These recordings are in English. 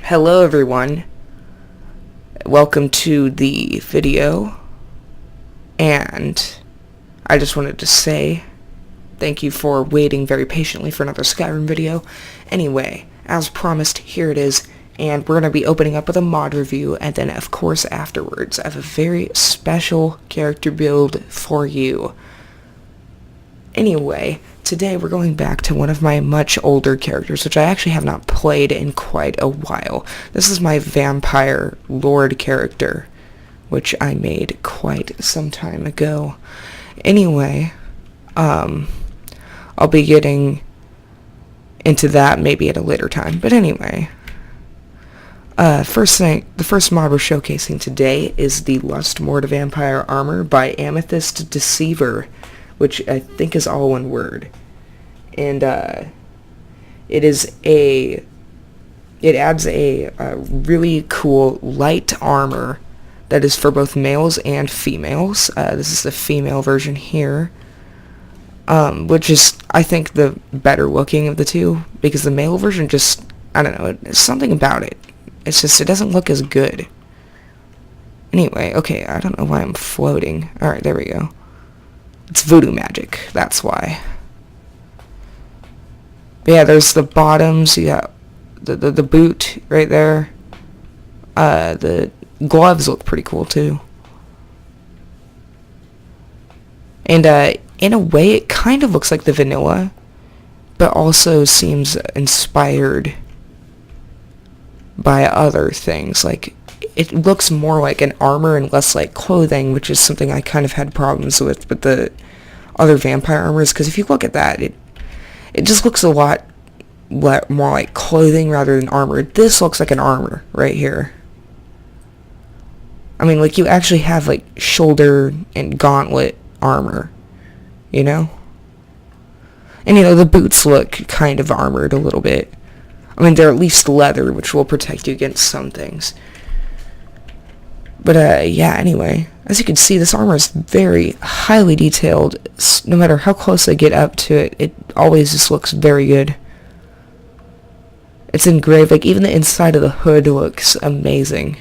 Hello everyone, welcome to the video, and I just wanted to say thank you for waiting very patiently for another Skyrim video. Anyway, as promised, here it is, and we're going to be opening up with a mod review, and then of course afterwards I have a very special character build for you. Anyway, today we're going back to one of my much older characters, which I actually have not played in quite a while. This is my vampire lord character, which I made quite some time ago. Anyway, I'll be getting into that maybe at a later time. But anyway, the first mod we're showcasing today is the Lustmord Vampire Armor by Amethyst Deceiver, which I think is all one word. And it adds a really cool light armor that is for both males and females. This is the female version here, which is, I think, the better looking of the two, because the male version just, I don't know, it's something about it. It's just, it doesn't look as good. Anyway, okay, I don't know why I'm floating. Alright, there we go. It's voodoo magic, that's why. But yeah, there's the bottoms, you got the boot right there. The gloves look pretty cool too. And in a way it kind of looks like the vanilla, but also seems inspired by other things. Like, it looks more like an armor and less like clothing, which is something I kind of had problems with the other vampire armors, because if you look at that, it just looks a lot more like clothing rather than armor. This looks like an armor right here. I mean, like, you actually have like shoulder and gauntlet armor, you know? And you know, the boots look kind of armored a little bit. I mean, they're at least leather, which will protect you against some things. But, yeah, anyway, as you can see, this armor is very highly detailed. No matter how close I get up to it, it always just looks very good. It's engraved, like, even the inside of the hood looks amazing.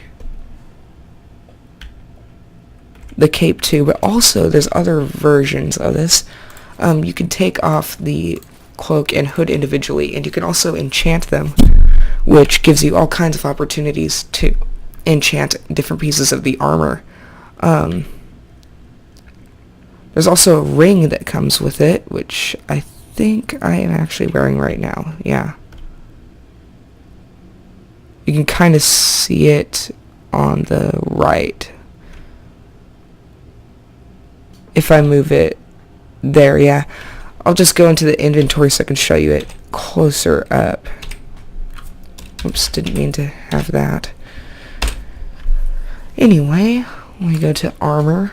The cape, too, but also there's other versions of this. You can take off the cloak and hood individually, and you can also enchant them, which gives you all kinds of opportunities to enchant different pieces of the armor. There's also a ring that comes with it, which I think I am actually wearing right now. Yeah. You can kind of see it on the right. If I move it there, yeah. I'll just go into the inventory so I can show you it closer up. Oops, didn't mean to have that. Anyway, we go to armor.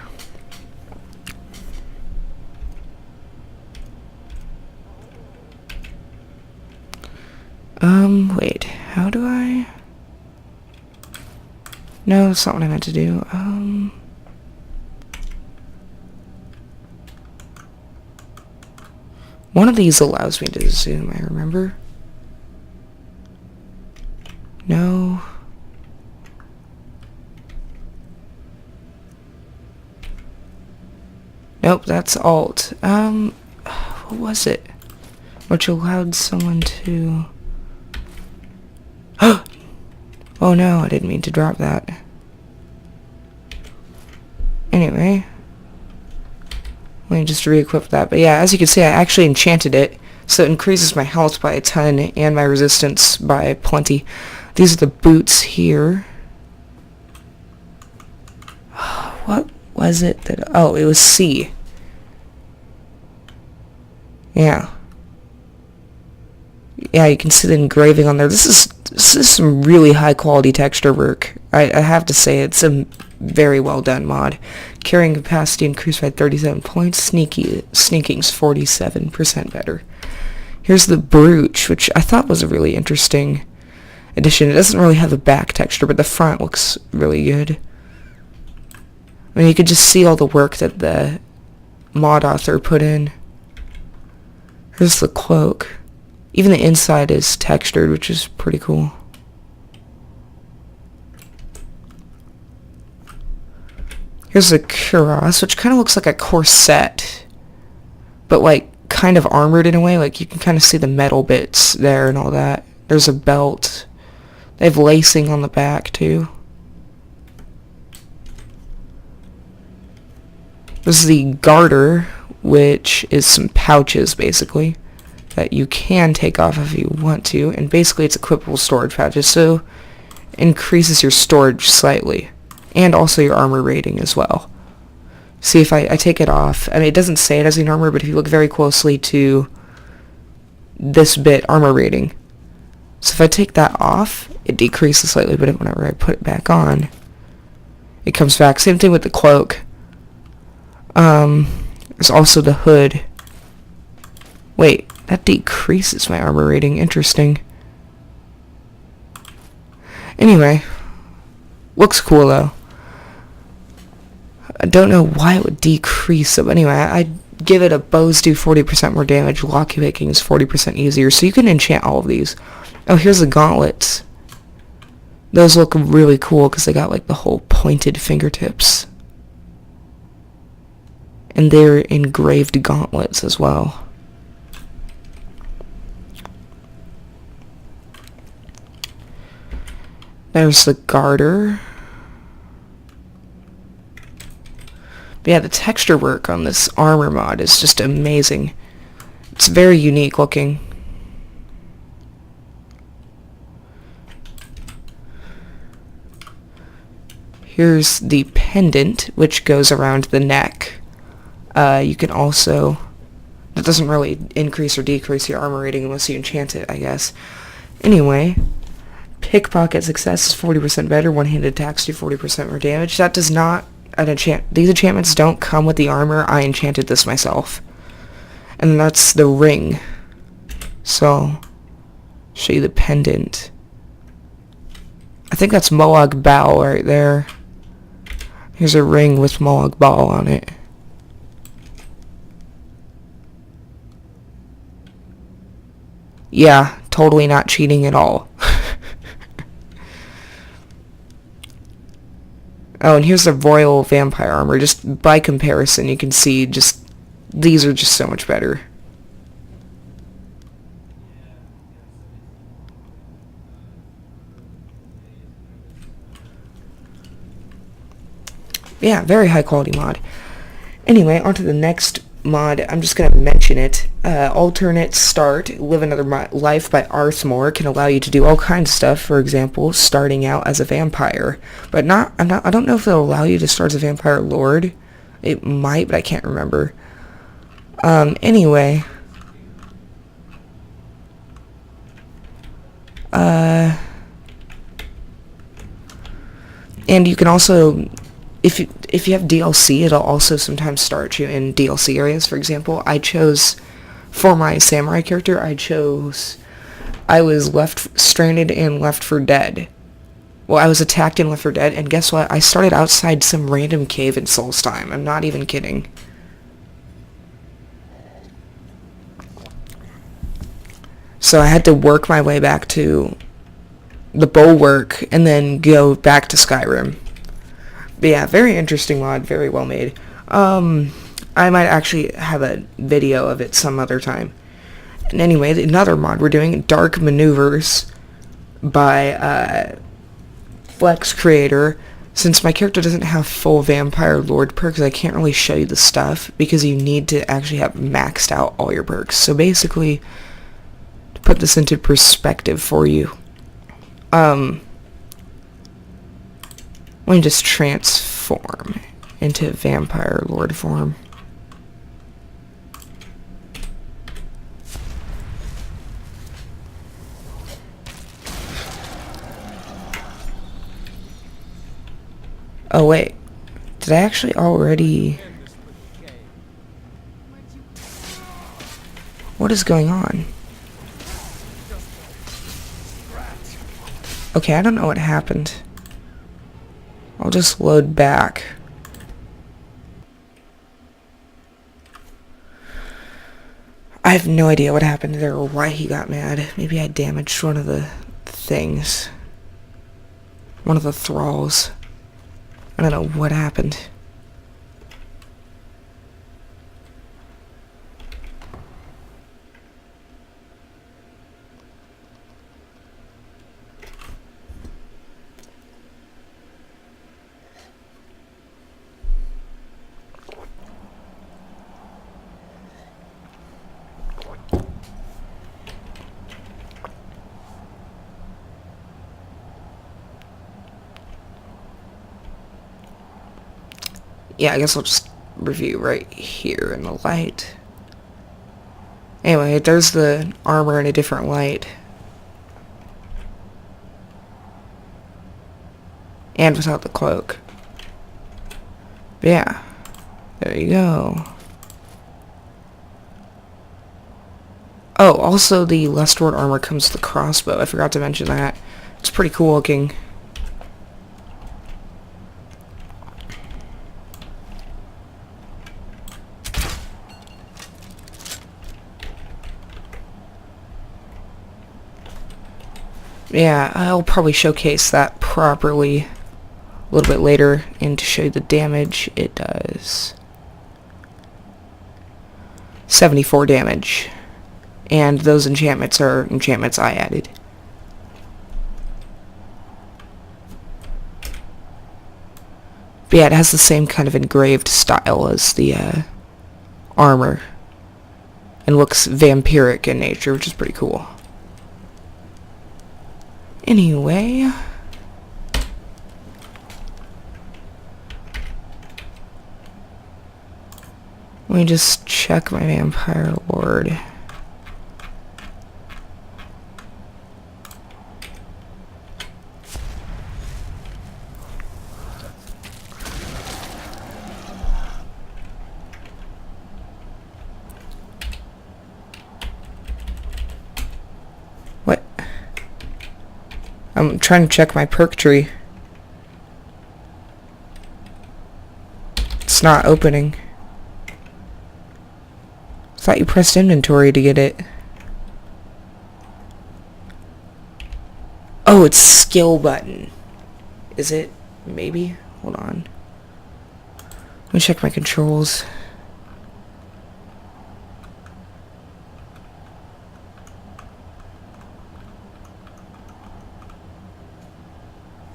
Wait, how do I? No, that's not what I meant to do. One of these allows me to zoom, I remember. No. Nope, that's Alt. What was it? Which allowed someone to... Oh no, I didn't mean to drop that. Anyway. Let me just re-equip that. But yeah, as you can see, I actually enchanted it, so it increases my health by a ton and my resistance by plenty. These are the boots here. What was it that... Oh, it was C. Yeah. Yeah, you can see the engraving on there. This is some really high quality texture work. I have to say, it's a very well done mod. Carrying capacity increased by 37 points. Sneaking's 47% better. Here's the brooch, which I thought was a really interesting addition. It doesn't really have a back texture, but the front looks really good. I mean, you could just see all the work that the mod author put in. Here's the cloak. Even the inside is textured, which is pretty cool. Here's a cuirass, which kind of looks like a corset, but like kind of armored in a way. Like you can kind of see the metal bits there and all that. There's a belt. They have lacing on the back too. This is the garter, which is some pouches basically that you can take off if you want to, and basically it's equipable storage pouches, so increases your storage slightly and also your armor rating as well. See, if I take it off, I mean it doesn't say it has an armor, but if you look very closely to this bit, armor rating, so if I take that off it decreases slightly, but whenever I put it back on it comes back. Same thing with the cloak. There's also the hood. Wait, that decreases my armor rating. Interesting. Anyway, looks cool though. I don't know why it would decrease it, but anyway, I'd give it a bows do 40% more damage, lock picking is 40% easier, so you can enchant all of these. Oh, here's the gauntlets. Those look really cool because they got like the whole pointed fingertips. And they're engraved gauntlets as well. There's the garter. But yeah, the texture work on this armor mod is just amazing. It's very unique looking. Here's the pendant, which goes around the neck. You can also... That doesn't really increase or decrease your armor rating unless you enchant it, I guess. Anyway, pickpocket success is 40% better. One-handed attacks do 40% more damage. That does not... These enchantments don't come with the armor. I enchanted this myself. And that's the ring. So, show you the pendant. I think that's Molag Bal right there. Here's a ring with Molag Bal on it. Yeah, totally not cheating at all. Oh, and here's the Royal Vampire Armor. Just by comparison, you can see just... These are just so much better. Yeah, very high quality mod. Anyway, on to the next mod. I'm just going to mention it. Alternate Start, Live Another Life by Arthmore can allow you to do all kinds of stuff. For example, starting out as a vampire. But I don't know if it'll allow you to start as a vampire lord. It might, but I can't remember. Anyway. And you can also... If you have DLC, it'll also sometimes start you in DLC areas. For example, I chose, for my samurai character, I was left stranded and left for dead. Well, I was attacked and left for dead, and guess what? I started outside some random cave in Solstheim. I'm not even kidding. So I had to work my way back to the Bulwark and then go back to Skyrim. But yeah, very interesting mod, very well made. I might actually have a video of it some other time. And anyway, another mod we're doing, Dark Maneuvers by Flex Creator. Since my character doesn't have full Vampire Lord perks, I can't really show you the stuff because you need to actually have maxed out all your perks. So basically, to put this into perspective for you, let me just transform into Vampire Lord form. Oh wait, did I actually already... What is going on? Okay, I don't know what happened. I'll just load back. I have no idea what happened there or why he got mad. Maybe I damaged one of the things. One of the thralls. I don't know what happened. yeah, I guess I'll just review right here in the light. Anyway, there's the armor in a different light. And without the cloak. But yeah, there you go. Oh, also the Lustward armor comes with the crossbow. I forgot to mention that. It's pretty cool looking. Yeah, I'll probably showcase that properly a little bit later, and to show you the damage, it does 74 damage. And those enchantments are enchantments I added. But yeah, it has the same kind of engraved style as the armor. And looks vampiric in nature, which is pretty cool. Anyway, let me just check my vampire lord. What? I'm trying to check my perk tree. It's not opening. I thought you pressed inventory to get it. Oh, it's skill button. Is it? Maybe? Hold on. Let me check my controls.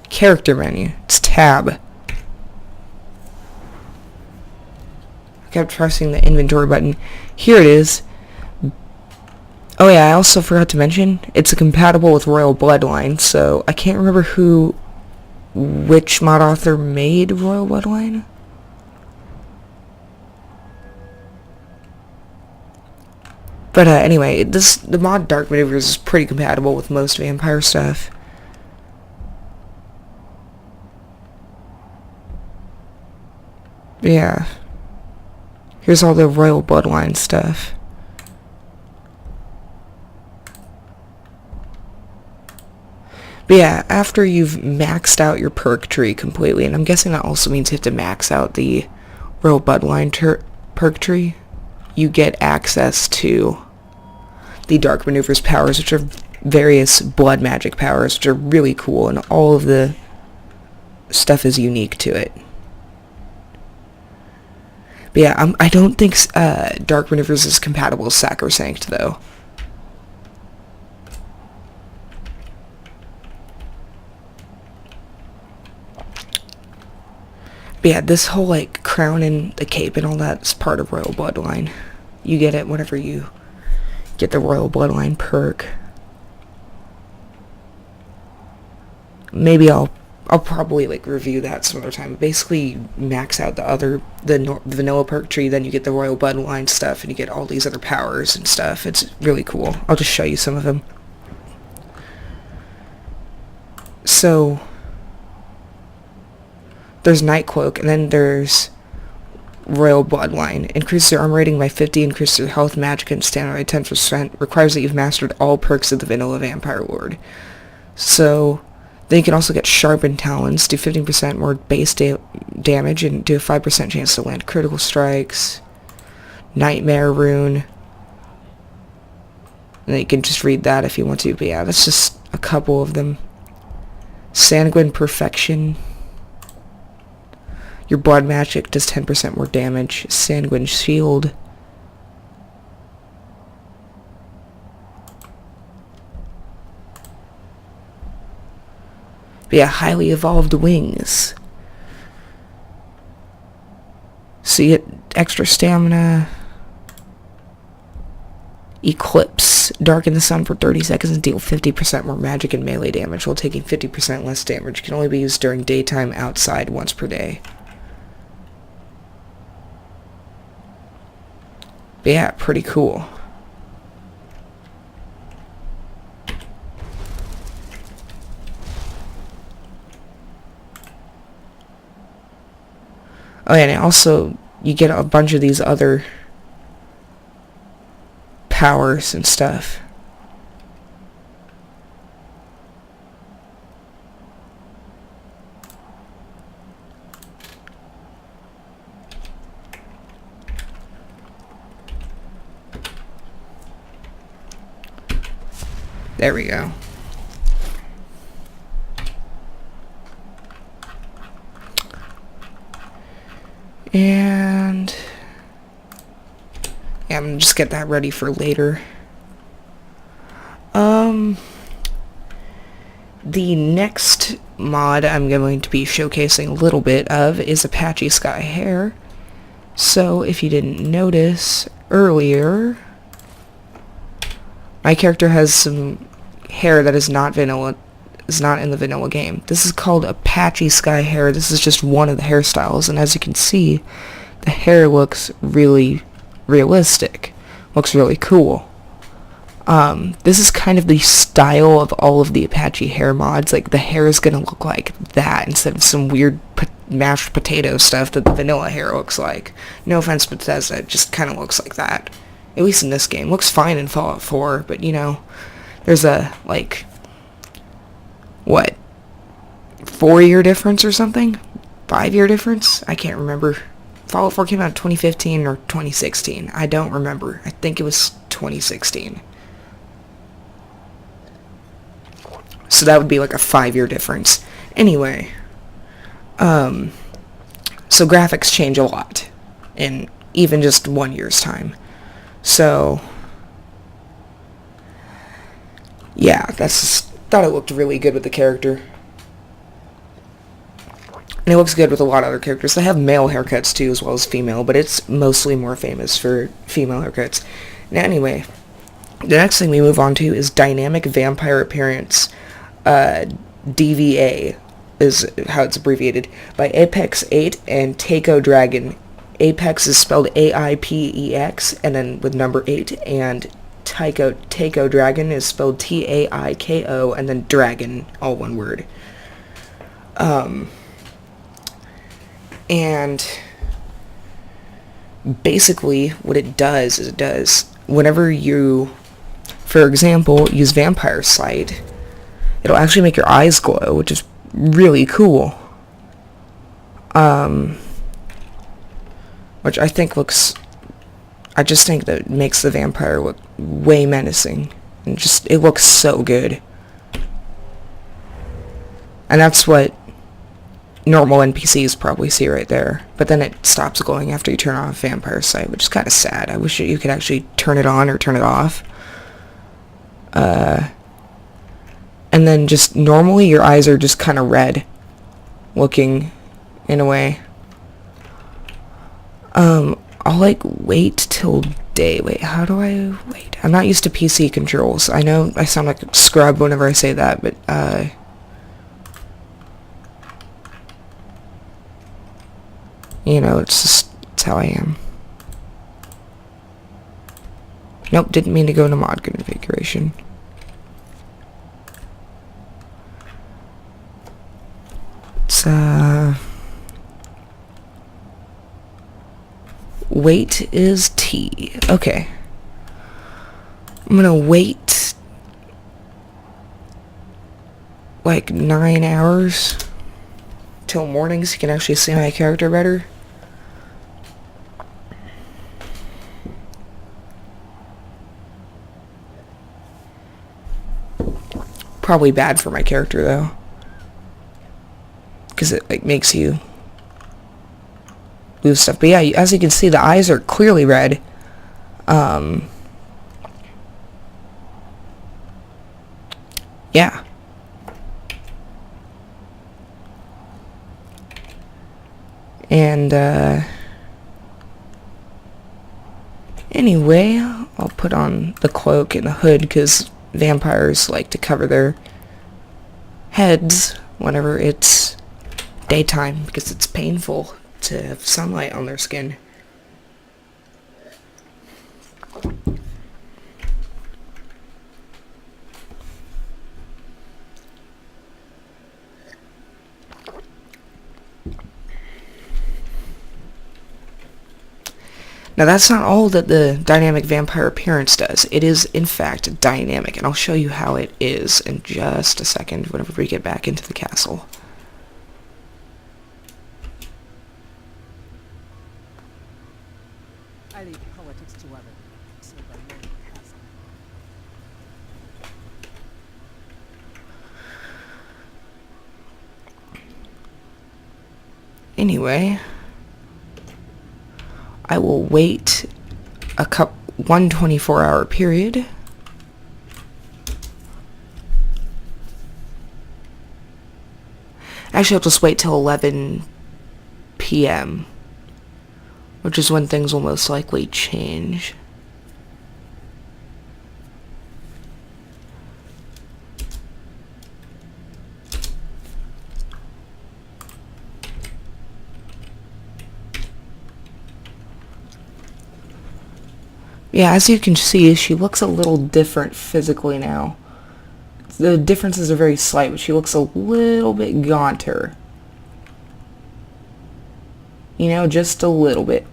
Character menu. It's tab. I kept pressing the inventory button. Here it is. Oh yeah, I also forgot to mention, it's compatible with Royal Bloodline, so I can't remember which mod author made Royal Bloodline. But anyway, the mod Dark Maneuvers is pretty compatible with most vampire stuff. Yeah. Here's all the Royal Bloodline stuff. But yeah, after you've maxed out your perk tree completely, and I'm guessing that also means you have to max out the Royal Bloodline perk tree, you get access to the Dark Maneuvers powers, which are various blood magic powers, which are really cool, and all of the stuff is unique to it. But yeah, I don't think Dark Maneuvers is compatible with Sacrosanct, though. But yeah, this whole, like, crown and the cape and all that is part of Royal Bloodline. You get it whenever you get the Royal Bloodline perk. Maybe I'll probably, like, review that some other time. Basically, max out the vanilla perk tree, then you get the Royal Bloodline stuff, and you get all these other powers and stuff. It's really cool. I'll just show you some of them. So there's Night Cloak, and then there's Royal Bloodline. Increases your armor rating by 50, increases your health, magic, and stamina by 10%. Requires that you've mastered all perks of the Vanilla Vampire Lord. So then you can also get Sharpened Talons, do 15% more base damage, and do a 5% chance to land critical strikes. Nightmare Rune. And then you can just read that if you want to, but yeah, that's just a couple of them. Sanguine Perfection. Your blood magic does 10% more damage. Sanguine Shield. But yeah, highly evolved wings. So you get extra stamina. Eclipse. Darken the sun for 30 seconds and deal 50% more magic and melee damage while taking 50% less damage. Can only be used during daytime outside once per day. But yeah, pretty cool. Oh, and also, you get a bunch of these other powers and stuff. There we go. And yeah, I'm gonna just get that ready for later. The next mod I'm going to be showcasing a little bit of is Apache Sky Hair. So if you didn't notice earlier, my character has some hair that is not vanilla, is not in the vanilla game. This is called Apache Sky Hair. This is just one of the hairstyles, and as you can see, the hair looks really realistic. Looks really cool. This is kind of the style of all of the Apache hair mods. Like, the hair is gonna look like that instead of some weird mashed potato stuff that the vanilla hair looks like. No offense, Bethesda, it just kind of looks like that. At least in this game. Looks fine in Fallout 4, but you know, there's a, like, what, 4-year difference or something? 5-year difference? I can't remember. Fallout 4 came out in 2015 or 2016. I don't remember. I think it was 2016. So that would be like a 5-year difference. Anyway, so graphics change a lot in even just 1 year's time. So yeah, thought it looked really good with the character. And it looks good with a lot of other characters. They have male haircuts too, as well as female, but it's mostly more famous for female haircuts. Now anyway, the next thing we move on to is Dynamic Vampire Appearance. DVA is how it's abbreviated, by Apex 8 and Taiko Dragon. Apex is spelled AIPEX, and then with number 8, and Taiko Dragon is spelled TAIKO, and then Dragon, all one word. And basically what it does is whenever you, for example, use Vampire Sight, it'll actually make your eyes glow, which is really cool. Which I just think that makes the vampire look way menacing. And it looks so good. And that's what normal NPCs probably see right there. But then it stops glowing after you turn off Vampire Sight, which is kind of sad. I wish you could actually turn it on or turn it off. And then just normally your eyes are just kind of red looking in a way. I'll like wait till day. Wait, how do I wait? I'm not used to PC controls. I know I sound like a scrub whenever I say that, but you know, it's how I am. Nope, didn't mean to go into mod configuration. It's wait is T. Okay. I'm gonna wait like 9 hours till morning so you can actually see my character better. Probably bad for my character though, because it like makes you lose stuff. But yeah, as you can see, the eyes are clearly red. Yeah. And anyway, I'll put on the cloak and the hood because vampires like to cover their heads whenever it's daytime because it's painful to have sunlight on their skin. Now that's not all that the dynamic vampire appearance does. It is in fact dynamic, and I'll show you how it is in just a second whenever we get back into the castle. I leave politics to others. So by your castle. Anyway, I will wait one 24-hour period. Actually, I'll just wait till 11 p.m., which is when things will most likely change. Yeah, as you can see, she looks a little different physically now. The differences are very slight, but she looks a little bit gaunter. You know, just a little bit.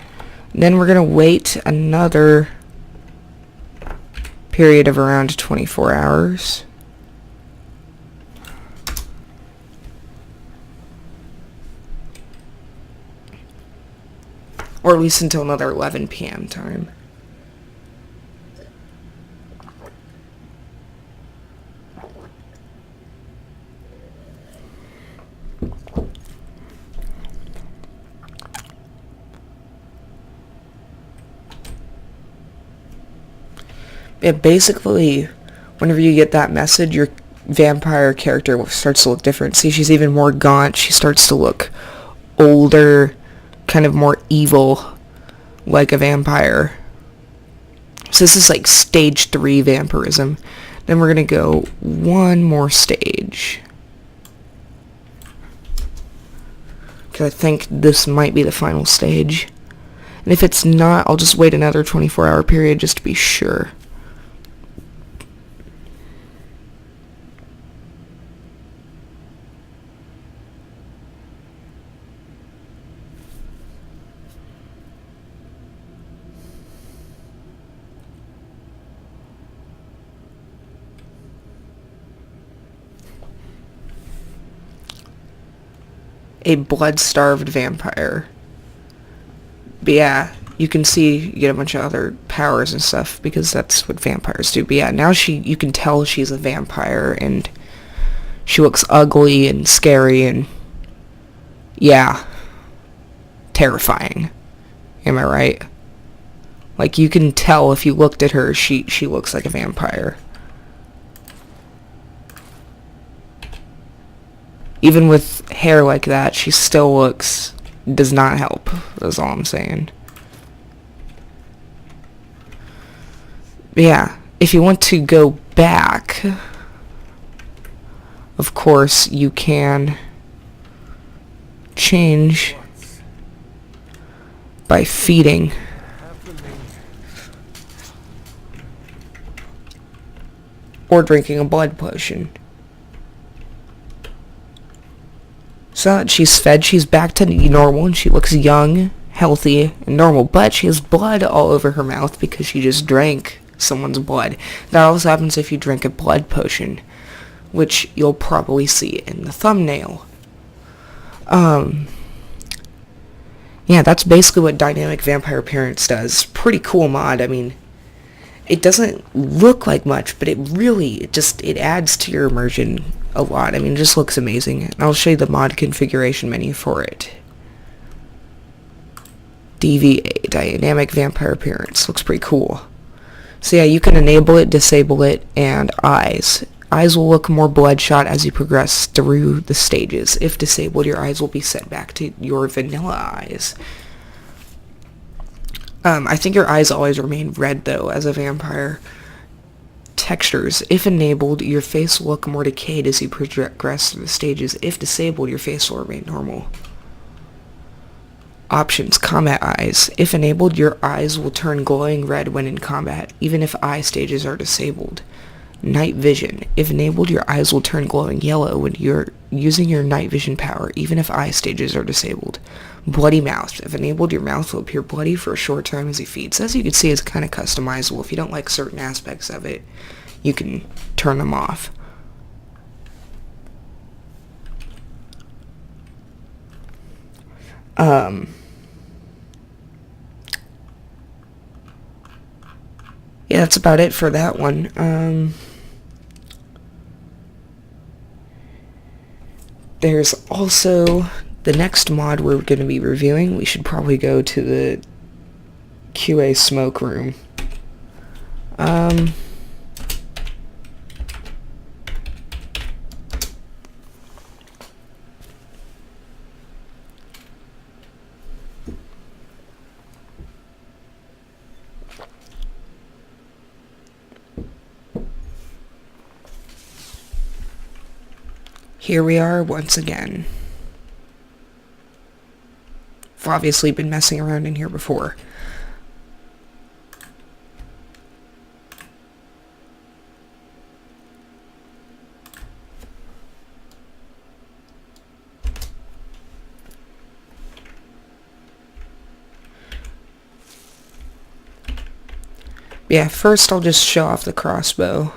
Then we're going to wait another period of around 24 hours. Or at least until another 11 p.m. time. It basically, whenever you get that message, your vampire character starts to look different. See, she's even more gaunt. She starts to look older, kind of more evil, like a vampire. So this is like stage 3 vampirism. Then we're going to go one more stage. Because I think this might be the final stage. And if it's not, I'll just wait another 24-hour period just to be sure. A blood-starved vampire. But yeah, you can see you get a bunch of other powers and stuff because that's what vampires do. But yeah, now you can tell she's a vampire and she looks ugly and scary and yeah, terrifying. Am I right? Like you can tell if you looked at her, she looks like a vampire. Even with hair like that, she still does not help, that's all I'm saying. But yeah, if you want to go back, of course, you can change by feeding. Or drinking a blood potion. So that she's fed, she's back to normal, and she looks young, healthy, and normal. But she has blood all over her mouth because she just drank someone's blood. That also happens if you drink a blood potion, which you'll probably see in the thumbnail. Yeah, that's basically what Dynamic Vampire Appearance does. Pretty cool mod. I mean, it doesn't look like much, but it adds to your immersion a lot. I mean, it just looks amazing. And I'll show you the mod configuration menu for it. DVA, Dynamic Vampire Appearance. Looks pretty cool. So yeah, you can enable it, disable it, and eyes. Eyes will look more bloodshot as you progress through the stages. If disabled, your eyes will be set back to your vanilla eyes. I think your eyes always remain red, though, as a vampire. Textures. If enabled, your face will look more decayed as you progress through the stages. If disabled, your face will remain normal. Options. Combat eyes. If enabled, your eyes will turn glowing red when in combat, even if eye stages are disabled. Night vision. If enabled, your eyes will turn glowing yellow when you're using your night vision power, even if eye stages are disabled. Bloody mouth. If enabled, your mouth will appear bloody for a short time as he feeds. As you can see, it's kind of customizable. If you don't like certain aspects of it, you can turn them off. Yeah, that's about it for that one. There's also the next mod we're going to be reviewing. We should probably go to the QA smoke room. Here we are once again. I've obviously been messing around in here before. Yeah, first I'll just show off the crossbow.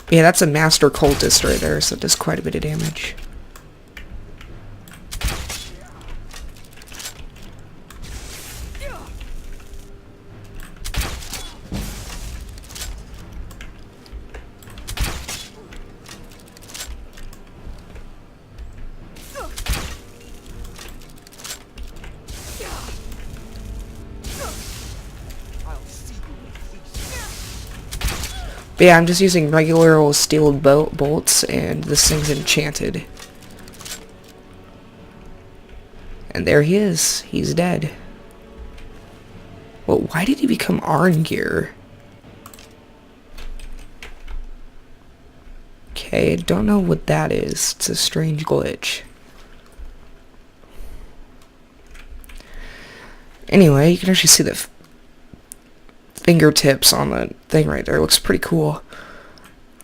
Yeah, that's a master cultist right there, so it does quite a bit of damage. But yeah, I'm just using regular old steel bolts, and this thing's enchanted. And there he is. He's dead. Well, why did he become Arngeir? Okay, I don't know what that is. It's a strange glitch. Anyway, you can actually see the fingertips on the thing right there. It looks pretty cool.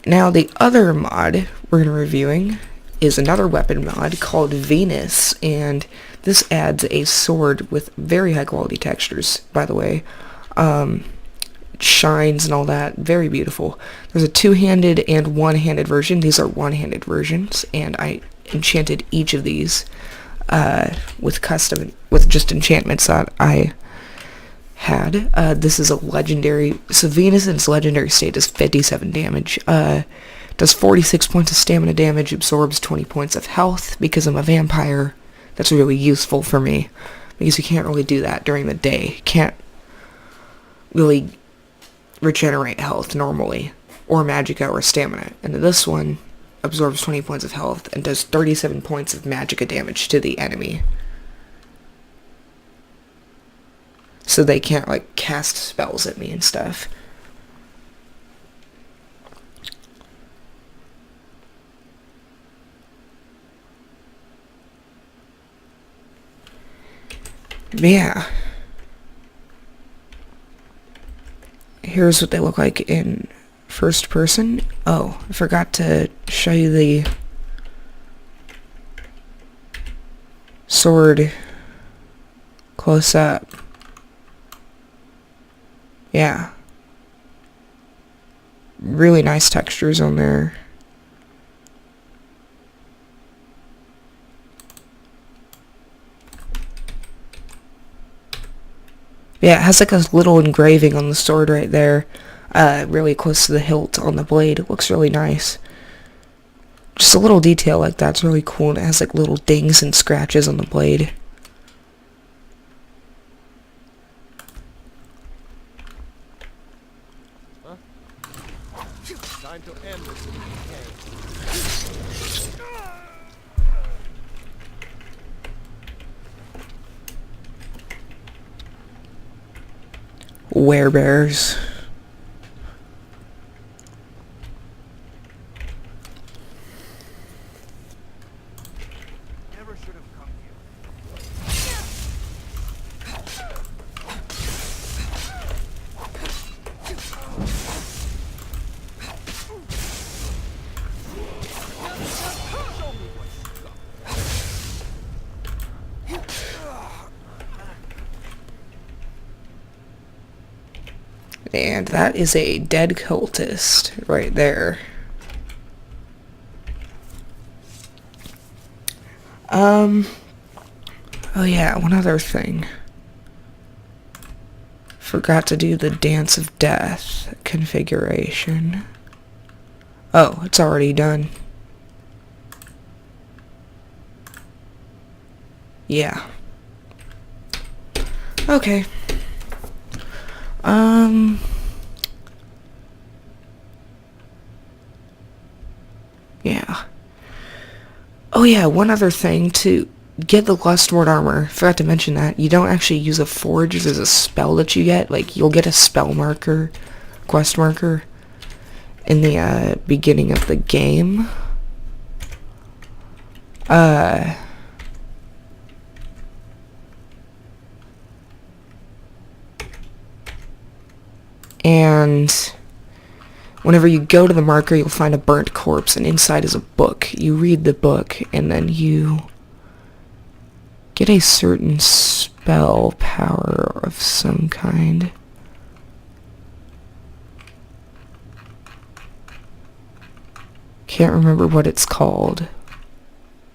Now, the other mod we're going to be reviewing is another weapon mod called Venus, and this adds a sword with very high quality textures, by the way. Shines and all that. Very beautiful. There's a two-handed and one-handed version. These are one-handed versions, and I enchanted each of these with just enchantments that I had. This is a legendary, so Venus in its legendary state does 57 damage, does 46 points of stamina damage, absorbs 20 points of health. Because I'm a vampire, that's really useful for me, because you can't really do that during the day. You can't really regenerate health normally, or magicka or stamina, and this one absorbs 20 points of health and does 37 points of magicka damage to the enemy. So they can't, like, cast spells at me and stuff. But yeah. Here's what they look like in first person. Oh, I forgot to show you the sword close up. Yeah. Really nice textures on there. Yeah, it has like a little engraving on the sword right there. Really close to the hilt on the blade. It looks really nice. Just a little detail like that's really cool, and it has like little dings and scratches on the blade. Time to end this decay. Werebears. Never should have come here. And that is a dead cultist right there. Oh yeah, one other thing. Forgot to do the Dance of Death configuration. Oh, it's already done. Yeah. Okay. Yeah. Oh yeah, one other thing to get the Lustward armor. Forgot to mention that. You don't actually use a forge. There's a spell that you get. Like, you'll get a spell marker, quest marker, in the beginning of the game. And whenever you go to the marker, you'll find a burnt corpse, and inside is a book. You read the book, and then you get a certain spell power of some kind. Can't remember what it's called.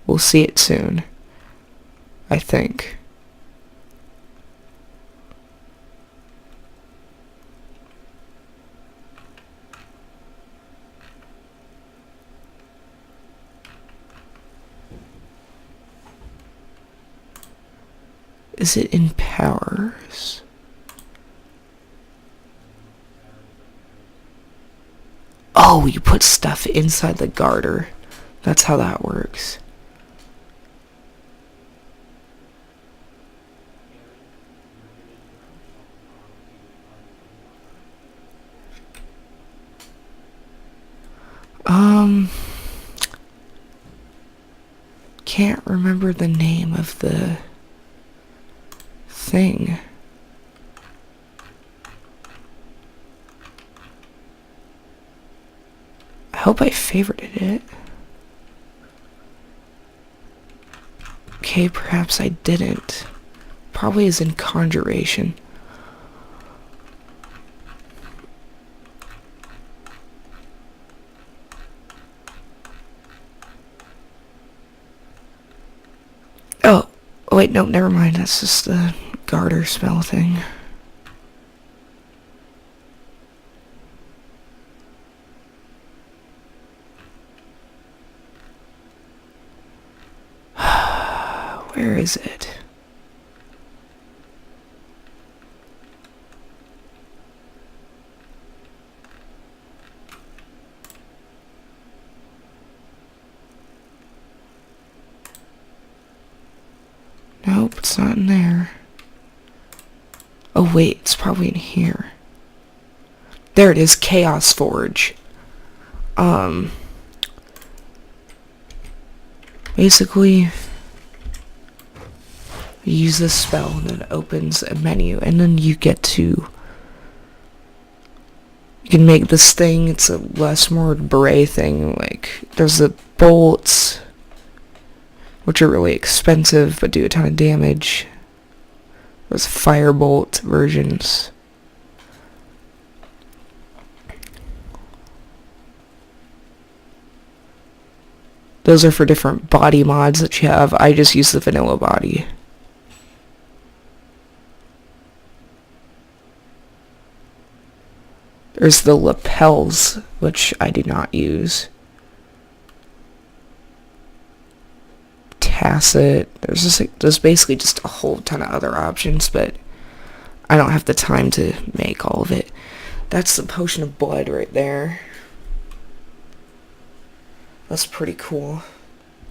We'll see it soon, I think. Is it in powers? Oh, you put stuff inside the garter. That's how that works. Can't remember the name of the thing. I hope I favorited it. Okay, perhaps I didn't. Probably is in Conjuration. Oh, wait, no, never mind. That's just the garter spell thing. Where is it? Nope, it's not in there. Oh wait, it's probably in here. There it is, Chaos Forge. Basically, you use this spell and then it opens a menu, and then you get to... You can make this thing, it's a less more beret thing, like, there's the bolts, which are really expensive but do a ton of damage. There's firebolt versions. Those are for different body mods that you have. I just use the vanilla body. There's the lapels, which I do not use. Tacit. There's basically just a whole ton of other options, but I don't have the time to make all of it. That's the Potion of Blood right there. That's pretty cool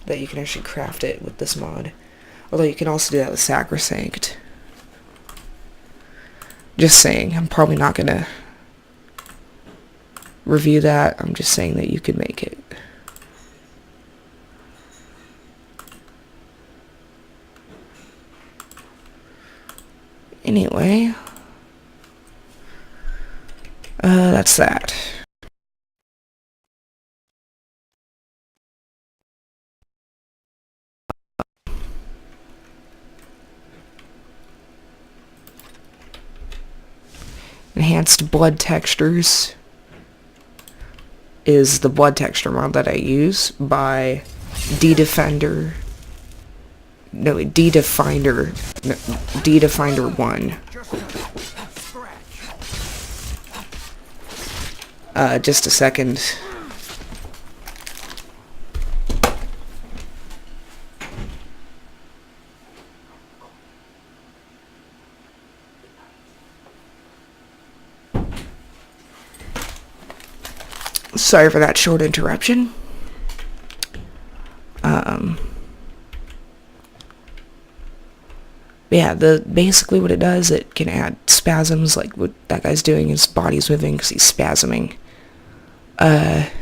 that you can actually craft it with this mod. Although you can also do that with Sacrosanct. Just saying, I'm probably not gonna review that. I'm just saying that you could make it. Anyway, that's that. Enhanced blood textures is the blood texture mod that I use by D-Defender. No, D-Definer. No, D-Definer 1. Just a second. Sorry for that short interruption. Yeah, basically what it does, it can add spasms, like what that guy's doing, his body's moving because he's spasming. And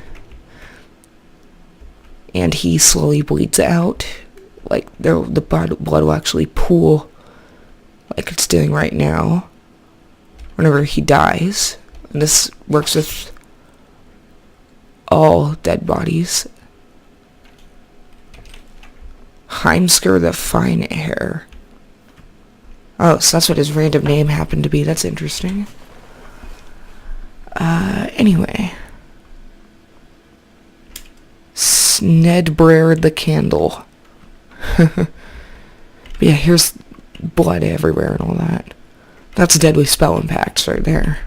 he slowly bleeds out. Like, the blood will actually pool, like it's doing right now, whenever he dies. And this works with all dead bodies. Heimsker the Fine Hair. Oh, so that's what his random name happened to be. That's interesting. Anyway. Snedbrer the Candle. Yeah, here's blood everywhere and all that. That's deadly spell impacts right there.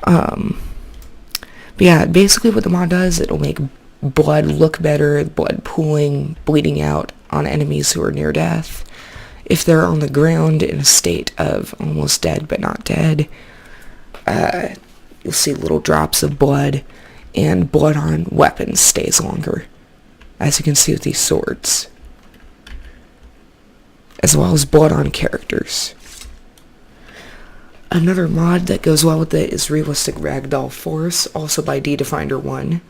But yeah, basically what the mod does, it'll make blood look better, blood pooling, bleeding out on enemies who are near death. If they're on the ground in a state of almost dead but not dead, you'll see little drops of blood, and blood on weapons stays longer, as you can see with these swords, as well as blood on characters. Another mod that goes well with it is Realistic Ragdoll Force, also by D-Definer 1.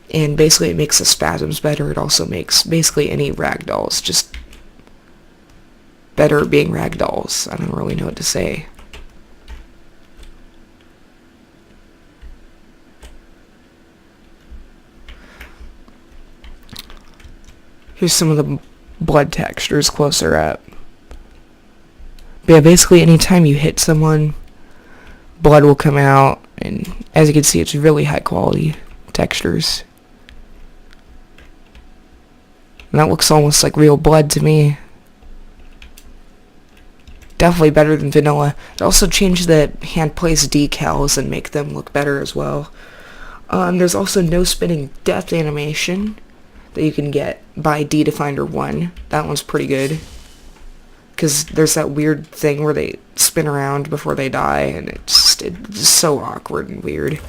And basically it makes the spasms better. It also makes basically any ragdolls just better at being ragdolls. I don't really know what to say. Here's some of the blood textures closer up. But yeah, basically anytime you hit someone, blood will come out, and as you can see, it's really high quality textures. And that looks almost like real blood to me. Definitely better than vanilla. It also changed the hand placed decals and make them look better as well. There's also no spinning death animation that you can get by D-Definer 1. That one's pretty good, because there's that weird thing where they spin around before they die, and it's so awkward and weird.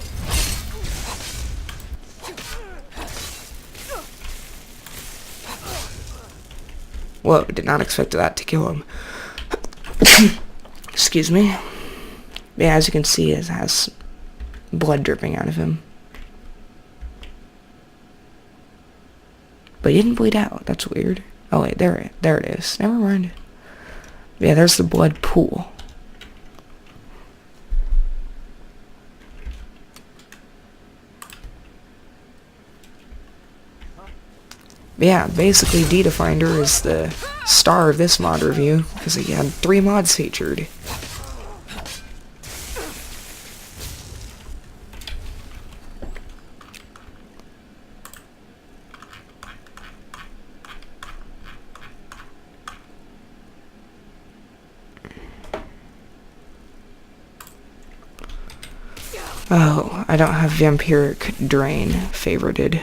Whoa, did not expect that to kill him. Excuse me. Yeah, as you can see, it has blood dripping out of him. But he didn't bleed out. That's weird. Oh wait, there it is. Never mind. Yeah, there's the blood pool. Yeah, basically D-Definer is the star of this mod review, because he had 3 mods featured. Oh, I don't have Vampiric Drain favorited.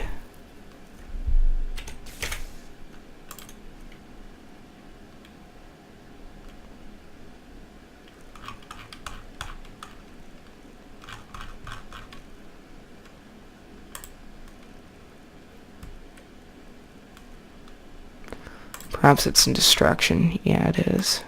Perhaps it's in Destruction. Yeah, it is.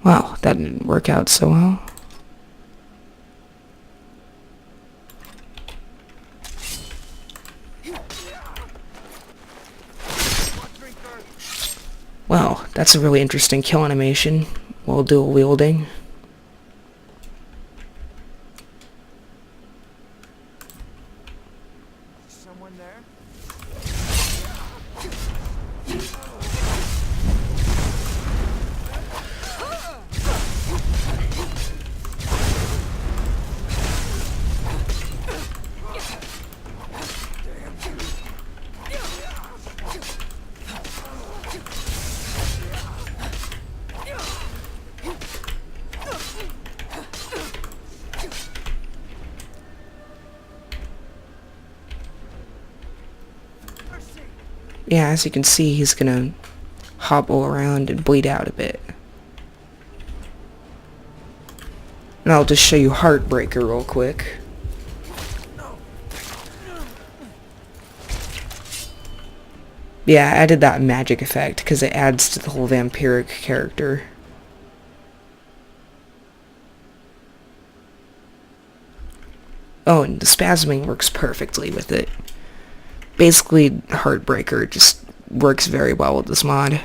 Wow, that didn't work out so well. Well, that's a really interesting kill animation while dual wielding. Someone there? Yeah, as you can see, he's gonna hobble around and bleed out a bit. And I'll just show you Heartbreaker real quick. Yeah, I added that magic effect because it adds to the whole vampiric character. Oh, and the spasming works perfectly with it. Basically, Heartbreaker just works very well with this mod.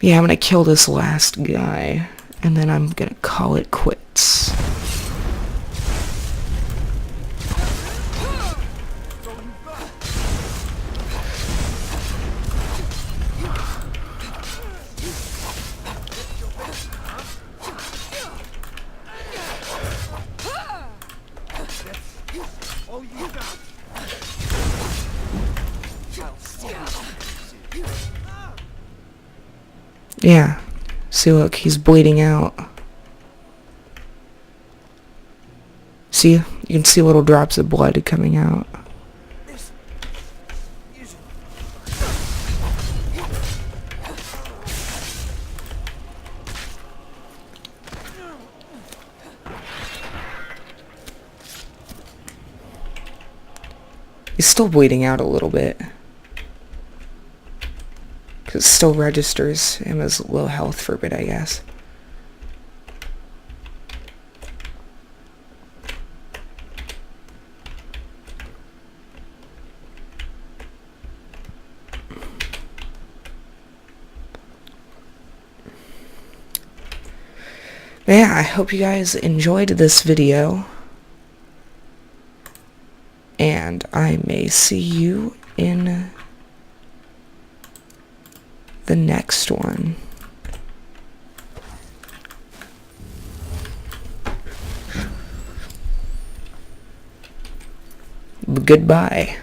Yeah, I'm gonna kill this last guy, and then I'm gonna call it quits. Oh, you got. Yeah. See, look, he's bleeding out. See? You can see little drops of blood coming out. He's still bleeding out a little bit. Because it still registers him as low health for a bit, I guess. Yeah, I hope you guys enjoyed this video. And I may see you in the next one. Goodbye.